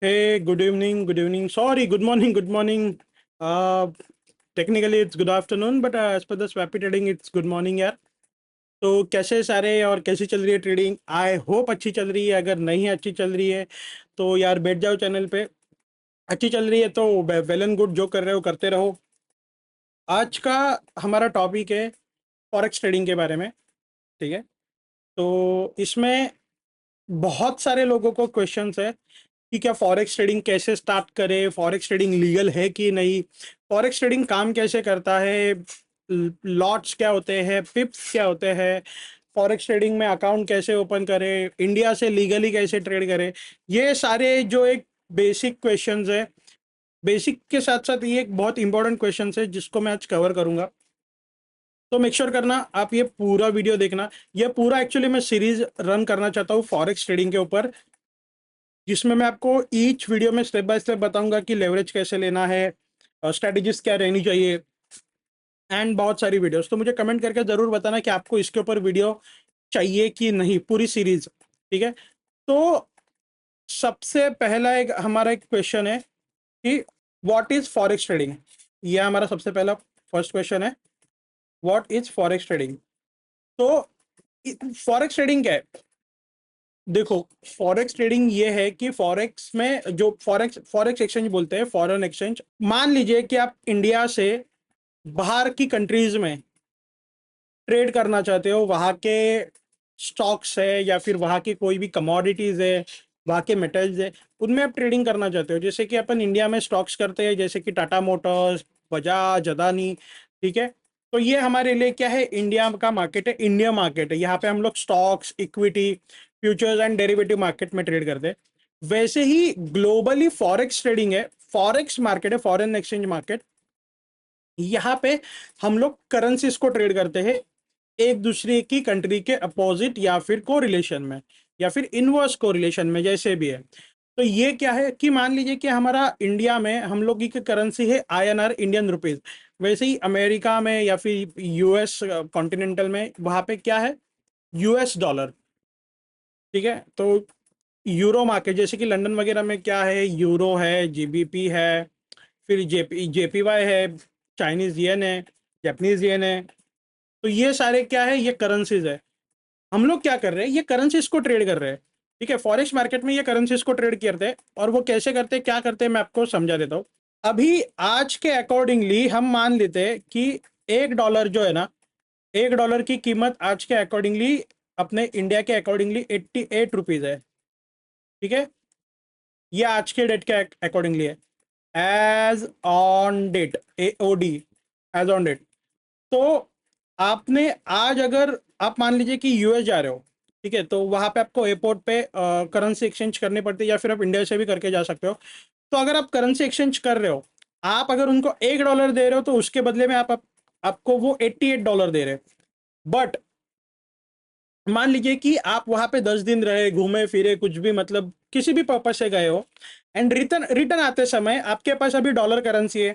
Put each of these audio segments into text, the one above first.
Hey, good evening, good evening. Sorry, good morning, good morning. Uh, Technically it's good afternoon, but as per the Swappy trading, it's good morning यार. तो कैसे सारे और कैसी चल रही है ट्रेडिंग? आई होप अच्छी चल रही है. अगर नहीं अच्छी चल रही है तो यार बैठ जाओ चैनल पे. अच्छी चल रही है तो वेल एंड गुड, जो कर रहे हो करते रहो. आज का हमारा टॉपिक है फॉरेक्स ट्रेडिंग के बारे में. ठीक है, तो इसमें बहुत सारे लोगों को क्वेश्चंस है कि क्या फॉरेक्स ट्रेडिंग कैसे स्टार्ट करें, फॉरेक्स ट्रेडिंग लीगल है कि नहीं, फॉरेक्स ट्रेडिंग काम कैसे करता है, लॉट्स क्या होते हैं, पिप्स क्या होते हैं, फॉरेक्स ट्रेडिंग में अकाउंट कैसे ओपन करें, इंडिया से लीगली कैसे ट्रेड करें. ये सारे जो एक बेसिक क्वेश्चंस है, बेसिक के साथ साथ ये एक बहुत इंपॉर्टेंट क्वेश्चंस है जिसको मैं आज कवर करूंगा. तो मेक श्योर करना आप ये पूरा वीडियो देखना. ये पूरा एक्चुअली मैं सीरीज रन करना चाहता हूँ फॉरेक्स ट्रेडिंग के ऊपर, जिसमें मैं आपको ईच वीडियो में स्टेप बाय स्टेप बताऊंगा कि लेवरेज कैसे लेना है, स्ट्रेटजीज क्या रहनी चाहिए, एंड बहुत सारी वीडियोस. तो मुझे कमेंट करके जरूर बताना कि आपको इसके ऊपर वीडियो चाहिए कि नहीं, पूरी सीरीज. ठीक है, तो सबसे पहला एक हमारा एक क्वेश्चन है कि व्हाट इज फॉरेक्स ट्रेडिंग. ये हमारा सबसे पहला फर्स्ट क्वेश्चन है, व्हाट इज फॉरेक्स ट्रेडिंग. तो फॉरेक्स ट्रेडिंग क्या है? देखो, फॉरेक्स ट्रेडिंग ये है कि फॉरेक्स में जो फॉरेक्स फॉरेक्स एक्सचेंज बोलते हैं, फॉरेन एक्सचेंज. मान लीजिए कि आप इंडिया से बाहर की कंट्रीज में ट्रेड करना चाहते हो, वहाँ के स्टॉक्स है या फिर वहाँ की कोई भी कमोडिटीज है, वहाँ के मेटल्स है, उनमें आप ट्रेडिंग करना चाहते हो. जैसे कि अपन इंडिया में स्टॉक्स करते हैं, जैसे कि टाटा मोटर्स, बजाज, अदानी. ठीक है, तो ये हमारे लिए क्या है, इंडिया का मार्केट है, इंडिया मार्केट है. यहाँ पे हम लोग stocks, equity, futures and derivative market में ट्रेड करते हैं. वैसे ही ग्लोबली फॉरेक्स ट्रेडिंग है, फॉरेक्स मार्केट है, फॉरेन एक्सचेंज मार्केट. यहाँ पे हम लोग करेंसीज को ट्रेड करते हैं एक दूसरे की कंट्री के अपोजिट या फिर को रिलेशन में या फिर इनवर्स को रिलेशन में, जैसे भी है. तो ये क्या है कि मान लीजिए कि हमारा इंडिया में हम लोग की करेंसी है आईएनआर, इंडियन रुपीज. वैसे ही अमेरिका में या फिर यूएस कॉन्टिनेंटल में वहां पे क्या है, यूएस डॉलर. ठीक है, तो यूरो मार्केट जैसे कि लंदन वगैरह में क्या है, यूरो है, जीबीपी है, फिर जेपीवाई है, चाइनीज येन है, जापानीज येन है. तो ये सारे क्या है, ये करेंसीज है. हम लोग क्या कर रहे हैं, ये करेंसीज को ट्रेड कर रहे हैं. ठीक है, फॉरेक्स मार्केट में ये करेंसीज को ट्रेड करते हैं. और वो कैसे करते हैं, क्या करते हैं, मैं आपको समझा देता हूँ. अभी आज के अकॉर्डिंगली हम मान लेते हैं कि एक डॉलर जो है ना, एक डॉलर की कीमत आज के अकॉर्डिंगली, अपने इंडिया के अकॉर्डिंगली 88 रुपीज है. ठीक है, ये आज के डेट के अकॉर्डिंगली है, as on date, AOD, as on date. तो आपने आज, अगर आप मान लीजिए कि यूएस जा रहे हो, ठीक है, तो वहां पे आपको एयरपोर्ट पे करेंसी एक्सचेंज करनी पड़ती है, या फिर आप इंडिया से भी करके जा सकते हो. तो अगर आप करेंसी एक्सचेंज कर रहे हो, आप अगर उनको $1 दे रहे हो तो उसके बदले में आपको वो $88 दे रहे हैं. बट मान लीजिए कि आप वहां पे 10 दिन रहे, घूमे फिरे, कुछ भी मतलब किसी भी पर्पज से गए हो, एंड रिटर्न रिटर्न आते समय आपके पास अभी डॉलर करेंसी है.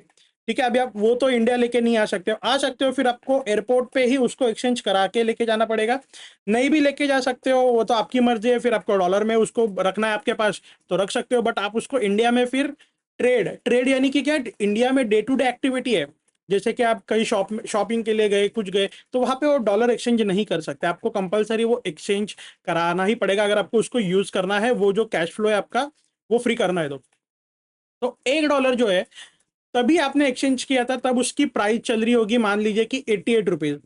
ठीक है, अभी आप वो तो इंडिया लेके नहीं आ सकते हो, आ सकते हो फिर आपको एयरपोर्ट पे ही उसको एक्सचेंज करा के लेके जाना पड़ेगा. नहीं भी लेके जा सकते हो, वो तो आपकी मर्जी है. फिर आपको डॉलर में उसको रखना है आपके पास तो रख सकते हो, बट आप उसको इंडिया में फिर ट्रेड ट्रेड यानी कि क्या, इंडिया में डे टू डे एक्टिविटी है. जैसे कि आप कहीं शॉपिंग के लिए गए, कुछ गए, तो वहां पे वो डॉलर एक्सचेंज नहीं कर सकते. आपको कंपलसरी वो एक्सचेंज कराना ही पड़ेगा अगर आपको उसको यूज करना है, वो जो कैश फ्लो है आपका वो फ्री करना है. तो $1 जो है, तभी आपने एक्सचेंज किया था, तब उसकी प्राइस चल रही होगी मान लीजिए कि 88 रुपीज.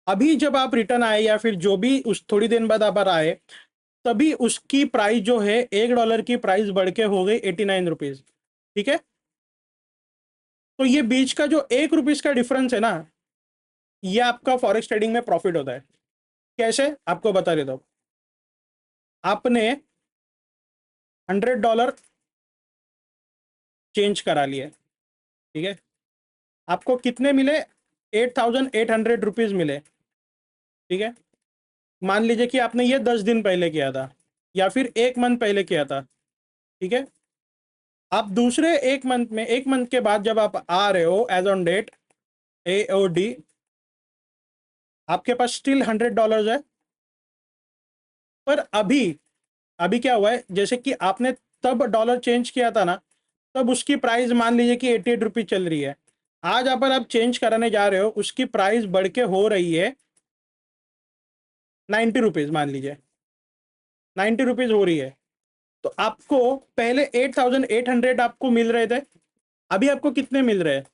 अभी जब आप रिटर्न आए या फिर जो भी उस थोड़ी देर बाद आप आए, तभी उसकी प्राइस जो है, $1 की प्राइस बढ़ के हो गई 89 रुपीज. ठीक है, तो ये बीच का जो ₹1 का डिफरेंस है ना, ये आपका फॉरेक्स ट्रेडिंग में प्रॉफिट होता है. कैसे, आपको बता देता हूं. आपने $100 चेंज करा लिए. ठीक है, आपको कितने मिले, 8800 रुपीज मिले. ठीक है, मान लीजिए कि आपने ये 10 दिन पहले किया था या फिर 1 मंथ पहले किया था. ठीक है, आप दूसरे 1 मंथ में, 1 मंथ के बाद जब आप आ रहे हो एज ऑन डेट, एओडी, आपके पास स्टिल $100 है. पर अभी अभी क्या हुआ है, जैसे कि आपने तब डॉलर चेंज किया था ना, तब उसकी प्राइस मान लीजिए कि 88 रुपीज चल रही है। आज अगर आप चेंज कराने जा रहे हो, उसकी प्राइस बढ़ के हो रही है 90 रुपीज, मान लीजिए 90 रुपीज हो रही है। तो आपको पहले 8,800 आपको मिल रहे थे, अभी आपको कितने मिल रहे हैं?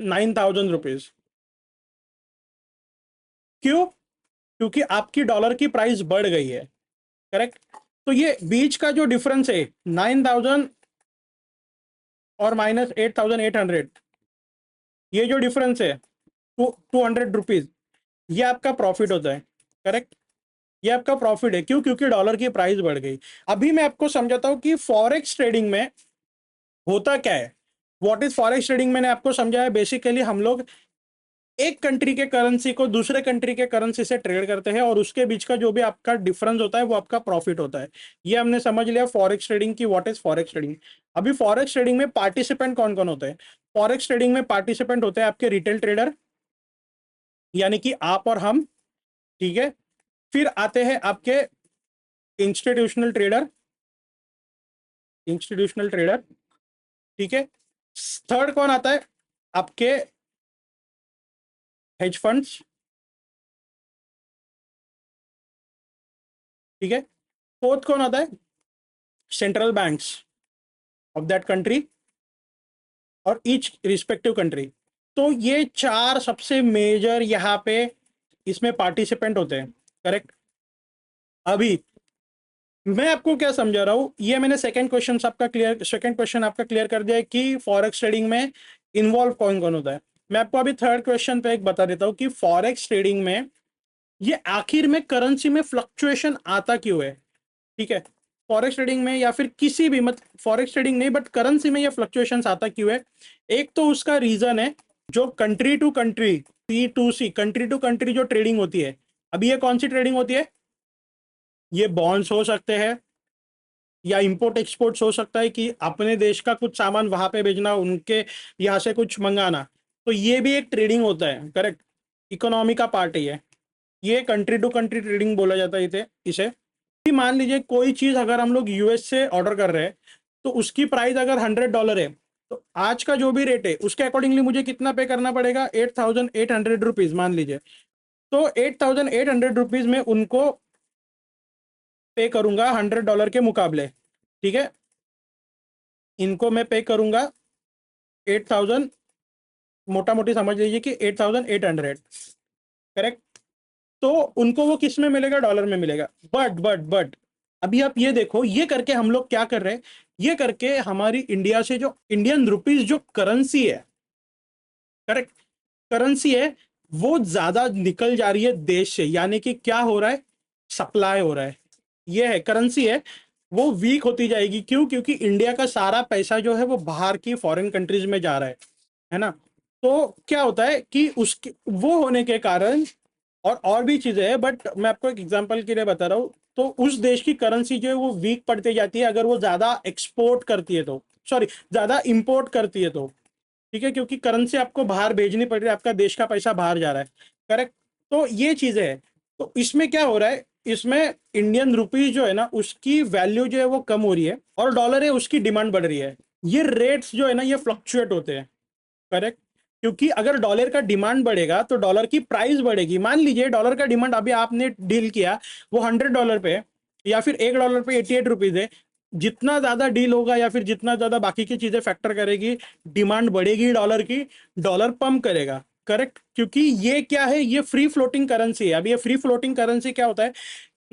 9,000 रुपीज। क्यों? क्योंकि आपकी डॉलर की प्राइस बढ़ गई है, करेक्ट। तो ये बीच का जो डिफरेंस है 9,000 और माइनस 8,800, ये जो डिफरेंस है 200 रुपीज, ये आपका प्रॉफिट होता है, करेक्ट। ये आपका प्रॉफिट है। क्यों? क्योंकि डॉलर की प्राइस बढ़ गई। अभी मैं आपको समझाता हूं कि फॉरेक्स ट्रेडिंग में होता क्या है। व्हाट इज फॉरेक्स ट्रेडिंग, मैंने आपको समझाया। बेसिकली हम लोग एक कंट्री के करेंसी को दूसरे कंट्री के करेंसी से ट्रेड करते हैं, और उसके बीच का जो भी आपका डिफरेंस होता है वो आपका प्रॉफिट होता है। ये हमने समझ लिया फॉरेक्स ट्रेडिंग की व्हाट इज फॉरेक्स ट्रेडिंग। अभी फॉरेक्स ट्रेडिंग में पार्टिसिपेंट कौन कौन होते हैं? फॉरेक्स ट्रेडिंग में पार्टिसिपेंट होते हैं आपके रिटेल ट्रेडर, यानी कि आप और हम, ठीक है। फिर आते हैं आपके इंस्टीट्यूशनल ट्रेडर, इंस्टीट्यूशनल ट्रेडर, ठीक है। थर्ड कौन आता है? आपके हेज फंड्स, ठीक है। फोर्थ कौन आता है? Central banks of that country और ईच रिस्पेक्टिव कंट्री। तो ये चार सबसे मेजर यहाँ पे इसमें पार्टिसिपेंट होते हैं, करेक्ट। अभी मैं आपको क्या समझा रहा हूं, ये मैंने सेकंड क्वेश्चन आपका क्लियर कर दिया है कि फॉरेक्स ट्रेडिंग में इन्वॉल्व कौन कौन होता है। मैं आपको अभी थर्ड क्वेश्चन पे एक बता देता हूं कि फॉरेक्स ट्रेडिंग में ये आखिर में करेंसी में फ्लक्चुएशन आता क्यों है, ठीक है। फॉरेक्स ट्रेडिंग में या फिर किसी भी, मत फॉरेक्स ट्रेडिंग नहीं बट करेंसी में ये फ्लक्चुएशन आता क्यों है? एक तो उसका रीजन है जो country to country, P2C, country to country जो ट्रेडिंग होती है। अभी ये कौन सी ट्रेडिंग होती है? ये बॉन्ड्स हो सकते हैं या इंपोर्ट एक्सपोर्ट्स हो सकता है कि अपने देश का कुछ सामान वहां पे भेजना, उनके यहाँ से कुछ मंगाना। तो ये भी एक ट्रेडिंग होता है, करेक्ट। इकोनॉमी का पार्ट है ये कंट्री टू कंट्री ट्रेडिंग बोला जाता है इसे। मान लीजिए कोई चीज अगर हम लोग यूएस से ऑर्डर कर रहे हैं, तो उसकी प्राइस अगर $100 है, तो आज का जो भी रेट है उसके अकॉर्डिंगली मुझे कितना पे करना पड़ेगा? 8,800 रुपीज मान लीजिए। तो 8,800 रुपीज में उनको पे करूंगा $100 के मुकाबले, ठीक है। इनको मैं पे करूंगा 8,000, मोटा मोटी समझ लीजिए कि 8,800, करेक्ट। तो उनको वो किस में मिलेगा? डॉलर में मिलेगा। बट अभी आप ये देखो, ये करके हम लोग क्या कर रहे हैं, ये करके हमारी इंडिया से जो इंडियन रुपीज जो करेंसी है, करेक्ट, करेंसी है, वो ज्यादा निकल जा रही है देश से। यानी कि क्या हो रहा है? सप्लाई हो रहा है। ये है करेंसी है, वो वीक होती जाएगी। क्यों? क्योंकि इंडिया का सारा पैसा जो है वो बाहर की फॉरेन कंट्रीज में जा रहा है ना। तो क्या होता है कि उसके वो होने के कारण और भी चीजें हैं, बट मैं आपको एक एग्जांपल के लिए बता रहा हूँ। तो उस देश की करेंसी जो है वो वीक पड़ती जाती है अगर वो ज्यादा एक्सपोर्ट करती है तो, सॉरी, ज्यादा इंपोर्ट करती है तो, ठीक है। क्योंकि करेंसी आपको बाहर भेजनी पड़ रही है, आपका देश का पैसा बाहर जा रहा है, करेक्ट। तो ये चीजें हैं। तो इसमें क्या हो रहा है, इसमें इंडियन रुपीज जो है ना उसकी वैल्यू जो है वो कम हो रही है, और डॉलर है उसकी डिमांड बढ़ रही है। ये रेट्स जो है ना ये फ्लक्चुएट होते हैं, करेक्ट। क्योंकि अगर डॉलर का डिमांड बढ़ेगा तो डॉलर की प्राइस बढ़ेगी। मान लीजिए डॉलर का डिमांड अभी आपने डील किया वो $100 पे, या फिर $1 पे 88 रुपीज है। जितना ज्यादा डील होगा या फिर जितना ज्यादा बाकी की चीजें फैक्टर करेगी, डिमांड बढ़ेगी डॉलर की, डॉलर पंप करेगा, करेक्ट। क्योंकि ये क्या है, ये फ्री फ्लोटिंग करेंसी है। अब ये फ्री फ्लोटिंग करेंसी क्या होता है?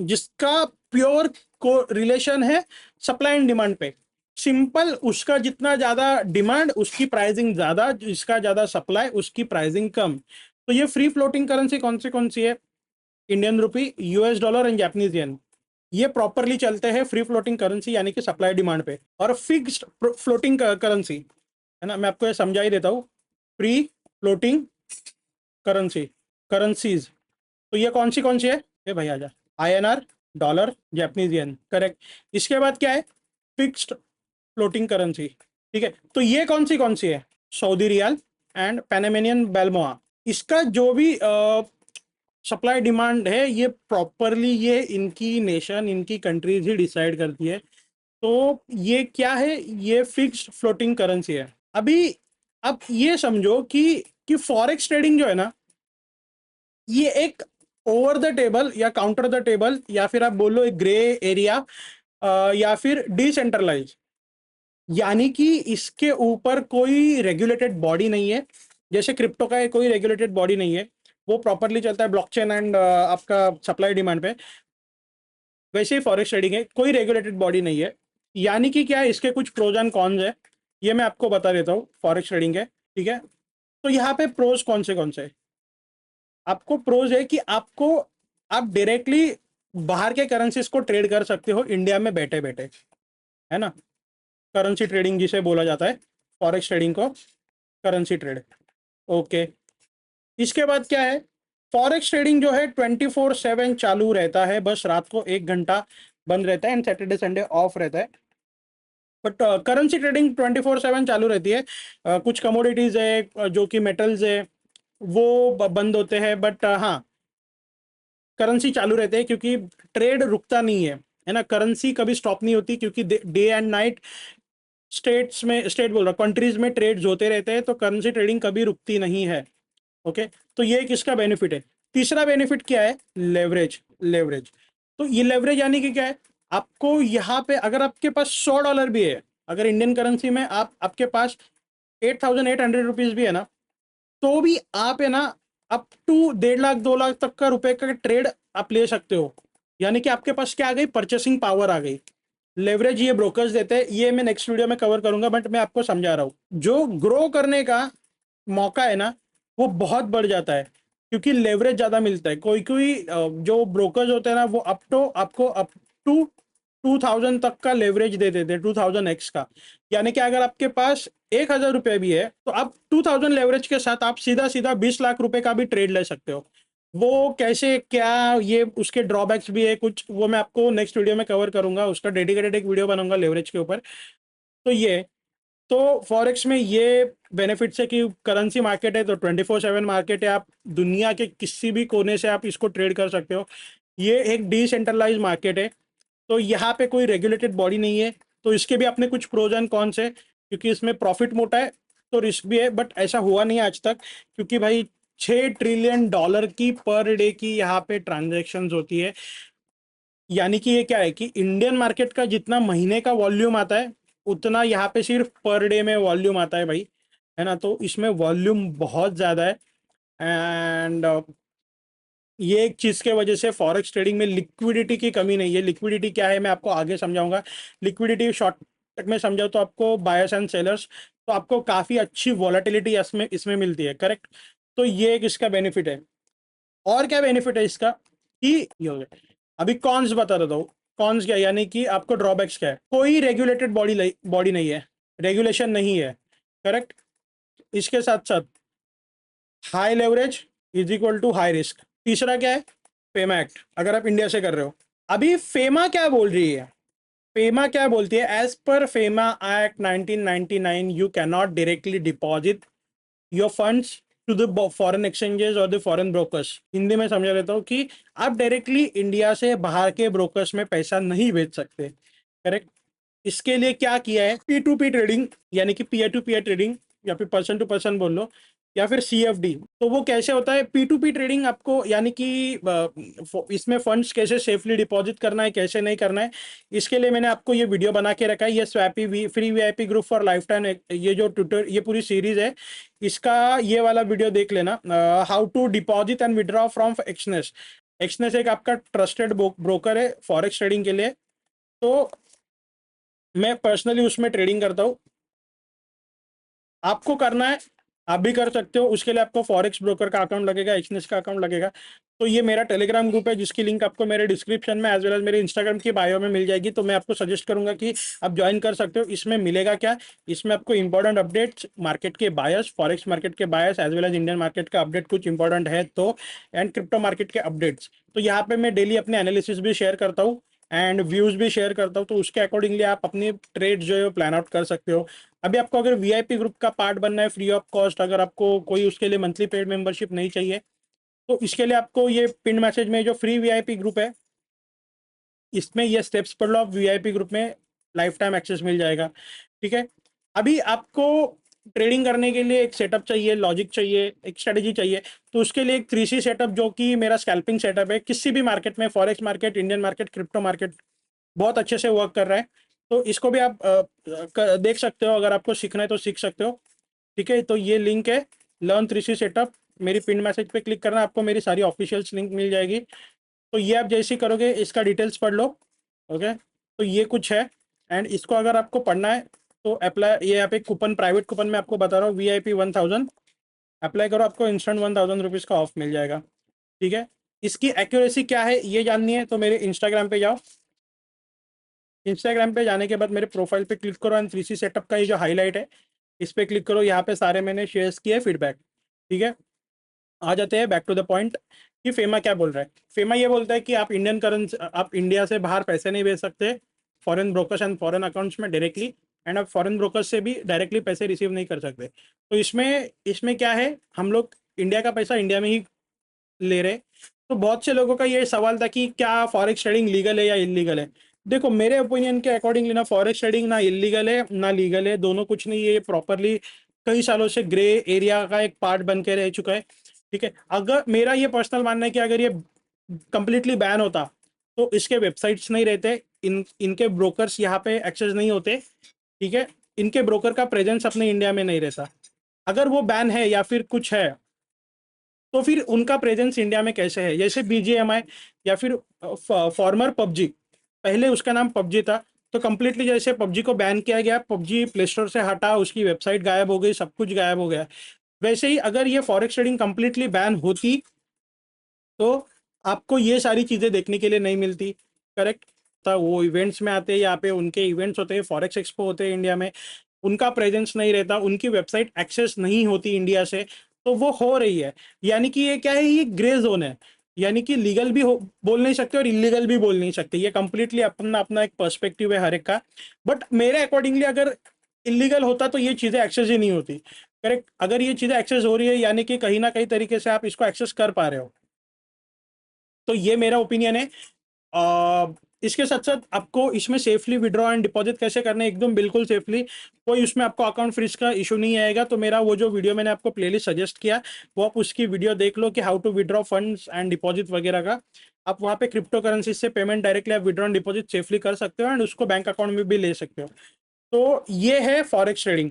जिसका प्योर को रिलेशन है सप्लाई एंड डिमांड पे। सिंपल, उसका जितना ज्यादा डिमांड उसकी प्राइसिंग ज्यादा, जिसका ज्यादा सप्लाई उसकी प्राइसिंग कम। तो ये फ्री फ्लोटिंग करेंसी कौन सी है? Indian rupee, US dollar and Japanese yen. ये प्रॉपरली चलते हैं फ्री फ्लोटिंग करेंसी, यानी कि सप्लाई डिमांड पे। और फिक्स्ड फ्लोटिंग करेंसी है ना, मैं आपको ये समझा ही देता हूँ। फ्री फ्लोटिंग करेंसी, करेंसीज, तो ये कौन सी है? ये भाई आजा, INR, dollar, Japanese yen, correct. इसके बाद क्या है? फिक्स्ड फ्लोटिंग करेंसी, ठीक है। तो ये कौन सी है? Saudi riyal and Panamanian balboa. इसका जो भी सप्लाई डिमांड है ये प्रॉपरली ये इनकी नेशन, इनकी कंट्रीज ही डिसाइड करती है। तो ये क्या है, ये फिक्स्ड फ्लोटिंग करेंसी है। अभी अब ये समझो कि फॉरेक्स ट्रेडिंग जो है ना, ये एक ओवर द टेबल या काउंटर द टेबल या फिर आप बोलो एक ग्रे एरिया या फिर डिसेंट्रलाइज, यानी कि इसके ऊपर कोई रेगुलेटेड बॉडी नहीं है। जैसे क्रिप्टो का कोई रेगुलेटेड बॉडी नहीं है, वो प्रॉपरली चलता है ब्लॉकचेन एंड आपका सप्लाई डिमांड पे, वैसे ही फॉरेक्स ट्रेडिंग है, कोई रेगुलेटेड बॉडी नहीं है। यानी कि क्या है, इसके कुछ प्रोज एंड कॉन्स है, ये मैं आपको बता देता हूँ। फॉरेक्स ट्रेडिंग है, ठीक है। तो यहाँ पे प्रोज कौन से आपको प्रोज है कि आपको, आप डायरेक्टली बाहर के करेंसीज को ट्रेड कर सकते हो इंडिया में बैठे बैठे, है ना। करेंसी ट्रेडिंग जिसे बोला जाता है, फॉरेक्स ट्रेडिंग को करेंसी ट्रेड। ओके, इसके बाद क्या है, फॉरेक्स ट्रेडिंग जो है 24/7 चालू रहता है, बस रात को 1 घंटा बंद रहता है एंड सैटरडे संडे ऑफ रहता है। बट करेंसी ट्रेडिंग 24/7 चालू रहती है। कुछ कमोडिटीज है जो कि मेटल्स है, वो बंद होते हैं, बट हाँ, करेंसी चालू रहते हैं क्योंकि ट्रेड रुकता नहीं है ना। करेंसी कभी स्टॉप नहीं होती क्योंकि डे एंड नाइट स्टेट्स में, स्टेट बोल रहा कंट्रीज में ट्रेड्स होते रहते हैं, तो करेंसी ट्रेडिंग कभी रुकती नहीं है। ओके, तो ये एक इसका बेनिफिट है। तीसरा बेनिफिट क्या है, लेवरेज। लेवरेज, तो ये लेवरेज यानी कि क्या है, आपको यहाँ पे अगर आपके पास $100 भी है, अगर इंडियन करेंसी में आपके पास 8,800 रुपीज भी है ना, तो भी आप है ना अप टू 1.5 लाख 2 लाख तक का रुपए का ट्रेड आप ले सकते हो। यानी कि आपके पास क्या आ गई, परचेसिंग पावर आ गई। लेवरेज ये ब्रोकर्स देते हैं, ये मैं नेक्स्ट वीडियो में कवर करूंगा, बट मैं आपको समझा रहा हूँ। जो ग्रो करने का मौका है ना, वो बहुत बढ़ जाता है क्योंकि लेवरेज ज्यादा मिलता है। कोई कोई जो ब्रोकर्स होते हैं ना, वो अप टू आपको अप टू 2,000 तक का लेवरेज दे देते हैं, 2000x का। यानी कि अगर आपके पास 1,000 रुपए भी है, तो आप 2000 लेवरेज के साथ आप सीधा सीधा 20 लाख रुपए का भी ट्रेड ले सकते हो। वो कैसे क्या, ये उसके ड्रॉबैक्स भी है कुछ, वो मैं आपको नेक्स्ट वीडियो में कवर करूंगा, उसका डेडिकेटेड एक वीडियो बनाऊंगा लेवरेज के ऊपर। तो ये, तो फॉरेक्स में ये बेनिफिट्स है कि करेंसी मार्केट है, तो 24/7 मार्केट है, आप दुनिया के किसी भी कोने से आप इसको ट्रेड कर सकते हो। ये एक डिसेंट्रलाइज मार्केट है, तो यहाँ पे कोई रेगुलेटेड बॉडी नहीं है, तो इसके भी अपने कुछ प्रोज एंड कॉन्स है। क्योंकि इसमें प्रॉफिट मोटा है तो रिस्क भी है, बट ऐसा हुआ नहीं आज तक, क्योंकि भाई $6 ट्रिलियन की पर डे की यहाँ पे ट्रांजेक्शन होती है। यानी कि ये क्या है कि इंडियन मार्केट का जितना महीने का वॉल्यूम आता है, उतना यहाँ पे सिर्फ पर डे में वॉल्यूम आता है भाई, है ना। तो इसमें वॉल्यूम बहुत ज़्यादा है एंड ये एक चीज़ के वजह से फॉरेक्स ट्रेडिंग में लिक्विडिटी की कमी नहीं है। लिक्विडिटी क्या है मैं आपको आगे समझाऊंगा। लिक्विडिटी शॉर्ट तक में समझाओ तो आपको बायर्स एंड सेलर्स, तो आपको काफ़ी अच्छी वॉलेटिलिटी इसमें इसमें मिलती है, करेक्ट। तो ये एक इसका बेनिफिट है। और क्या बेनिफिट है इसका कि ये हो गया। अभी कॉन्स बता देता हूँ। कॉन्स क्या है, यानी कि आपको ड्रॉबैक्स क्या है, कोई रेगुलेटेड बॉडी नहीं है, रेगुलेशन नहीं है, करेक्ट। इसके साथ साथ high leverage is equal to high risk. तीसरा क्या है, फेमा एक्ट, अगर आप इंडिया से कर रहे हो। अभी फेमा क्या बोल रही है, फेमा क्या बोलती है, एज पर FEMA act 1999 you can not directly deposit your funds to the foreign exchanges और द फॉरेन ब्रोकर्स। हिंदी में समझा देता हूँ कि आप डायरेक्टली इंडिया से बाहर के ब्रोकर्स में पैसा नहीं भेज सकते, करेक्ट। इसके लिए क्या किया है, P2P ट्रेडिंग, यानी कि पीयर टू पीयर ट्रेडिंग, या फिर पर्सन टू पर्सन बोल लो, या फिर CFD। तो वो कैसे होता है P2P ट्रेडिंग, आपको यानी कि इसमें फंड्स कैसे सेफली डिपॉजिट करना है, कैसे नहीं करना है, इसके लिए मैंने आपको ये वीडियो बना के रखा है। ये स्वैपी free VIP group for lifetime, ये जो ट्यूटर, ये पूरी सीरीज है, इसका ये वाला वीडियो देख लेना, how to deposit and withdraw from Exness. Exness एक आपका ट्रस्टेड ब्रोकर है फॉरेक्स ट्रेडिंग के लिए। तो मैं पर्सनली उसमें ट्रेडिंग करता हूँ, आपको करना है आप भी कर सकते हो। उसके लिए आपको फॉरेक्स ब्रोकर का अकाउंट लगेगा, एक्सनेस का अकाउंट लगेगा। तो ये मेरा टेलीग्राम ग्रुप है जिसकी लिंक आपको मेरे डिस्क्रिप्शन में एज वेल एज मेरे इंस्टाग्राम की बायो में मिल जाएगी। तो मैं आपको सजेस्ट करूंगा कि आप ज्वाइन कर सकते हो। इसमें मिलेगा क्या, इसमें आपको इंपॉर्टेंट अपडेट्स, मार्केट के बायस, फॉरेक्स मार्केट के bias as well as Indian market का अपडेट कुछ इंपॉर्टेंट है तो, एंड क्रिप्टो मार्केट के अपडेट्स। तो यहाँ पे मैं डेली अपने एनालिसिस भी शेयर करता हूँ एंड व्यूज भी शेयर करता हूँ, तो उसके अकॉर्डिंगली आप अपनी ट्रेड जो है प्लान आउट कर सकते हो। अभी आपको अगर VIP ग्रुप का पार्ट बनना है फ्री ऑफ कॉस्ट, अगर आपको कोई उसके लिए मंथली पेड मेंबरशिप नहीं चाहिए, तो इसके लिए आपको ये पिन मैसेज में जो फ्री VIP ग्रुप है, इसमें ये स्टेप्स पढ़ लो आप VIP ग्रुप में। लाइफ टाइम एक्सेस मिल जाएगा। ठीक है, अभी आपको ट्रेडिंग करने के लिए एक सेटअप चाहिए, लॉजिक चाहिए, एक स्ट्रेटेजी चाहिए। तो उसके लिए एक 3C सेटअप, जो कि मेरा स्कैल्पिंग सेटअप है, किसी भी मार्केट में, forex market, Indian market, crypto market, बहुत अच्छे से वर्क कर रहा है। तो इसको भी आप देख सकते हो, अगर आपको सीखना है तो सीख सकते हो। ठीक है, तो ये लिंक है लर्न 3C सेटअप, मेरी पिन मैसेज पे क्लिक करना, आपको मेरी सारी ऑफिशियल्स लिंक मिल जाएगी। तो ये आप जैसे ही करोगे इसका डिटेल्स पढ़ लो। ओके, तो ये कुछ है। एंड इसको अगर आपको पढ़ना है तो अप्लाई, ये यहाँ पे कूपन, प्राइवेट कूपन में आपको बता रहा हूँ, VIP 1000 अप्लाई करो, आपको इंस्टेंट 1000 रुपीज़ का ऑफ मिल जाएगा। ठीक है, इसकी एक्यूरेसी क्या है ये जाननी है तो मेरे इंस्टाग्राम पे जाओ। इंस्टाग्राम पे जाने के बाद मेरे प्रोफाइल पे क्लिक करो एंड 3C सेटअप का ये जो हाईलाइट है इस पे क्लिक करो, यहाँ पे सारे मैंने शेयर्स किए फीडबैक। ठीक है, आ जाते हैं बैक टू द पॉइंट कि फेमा क्या बोल रहा है। फेमा ये बोलता है कि आप इंडियन करेंसी, आप इंडिया से बाहर पैसे नहीं भेज सकते foreign brokers and foreign accounts में डायरेक्टली, एंड आप फॉरेन ब्रोकर्स से भी डायरेक्टली पैसे रिसीव नहीं कर सकते। तो इसमें इसमें क्या है, हम लोग इंडिया का पैसा इंडिया में ही ले रहे। तो बहुत से लोगों का ये सवाल था कि क्या फॉरेक्स ट्रेडिंग लीगल है या इलीगल है। देखो, मेरे ओपिनियन के अकॉर्डिंगली ना फॉरेक्स ट्रेडिंग ना इलीगल है ना लीगल है, दोनों कुछ नहीं है। ये प्रॉपरली कई सालों से ग्रे एरिया का एक पार्ट बन के रह चुका है। ठीक है, अगर मेरा ये पर्सनल मानना है कि अगर ये कंप्लीटली बैन होता तो इसके वेबसाइट्स नहीं रहते, इनके ब्रोकर्स यहाँ पे एक्सेस नहीं होते। ठीक है, इनके ब्रोकर का प्रेजेंस अपने इंडिया में नहीं रहता। अगर वो बैन है या फिर कुछ है तो फिर उनका प्रेजेंस इंडिया में कैसे है। जैसे BGMI या फिर फॉर्मर पबजी, पहले उसका नाम पबजी था, तो कंप्लीटली जैसे पबजी को बैन किया गया, पबजी प्ले स्टोर से हटा, उसकी वेबसाइट गायब हो गई, सब कुछ गायब हो गया। वैसे ही अगर ये फॉरेक्स ट्रेडिंग कंप्लीटली बैन होती तो आपको ये सारी चीज़ें देखने के लिए नहीं मिलती। करेक्ट था, वो इवेंट्स में आते हैं, यहाँ पे उनके इवेंट्स होते हैं, फॉरेक्स एक्सपो होते हैं इंडिया में, उनका प्रेजेंस नहीं रहता, उनकी वेबसाइट एक्सेस नहीं होती इंडिया से, तो वो हो रही है। यानी कि ये क्या है, ये ग्रे जोन है। यानी कि लीगल भी बोल नहीं सकते और इलीगल भी बोल नहीं सकते, ये कंप्लीटली अपना अपना एक पर्सपेक्टिव है हर एक का। बट मेरे अकॉर्डिंगली अगर इलीगल होता तो ये चीज़ें एक्सेस ही नहीं होती। करेक्ट, अगर ये चीज़ें एक्सेस हो रही है यानी कि कहीं ना कहीं तरीके से आप इसको एक्सेस कर पा रहे हो। तो ये मेरा ओपिनियन है। इसके साथ साथ आपको इसमें सेफली विड्रॉ एंड डिपॉजिट कैसे करना है, एकदम बिल्कुल सेफली, कोई उसमें आपको अकाउंट फ्रीज का इशू नहीं आएगा। तो मेरा वो जो वीडियो मैंने आपको प्लेलिस्ट सजेस्ट किया, वो आप उसकी वीडियो देख लो कि how to withdraw funds and deposit वगैरह का। आप वहाँ पे क्रिप्टो करेंसी से पेमेंट डायरेक्टली आप विड्रॉ एंड डिपॉजिट सेफली कर सकते हो एंड उसको बैंक अकाउंट में भी ले सकते हो। तो ये है फॉरेक्स ट्रेडिंग।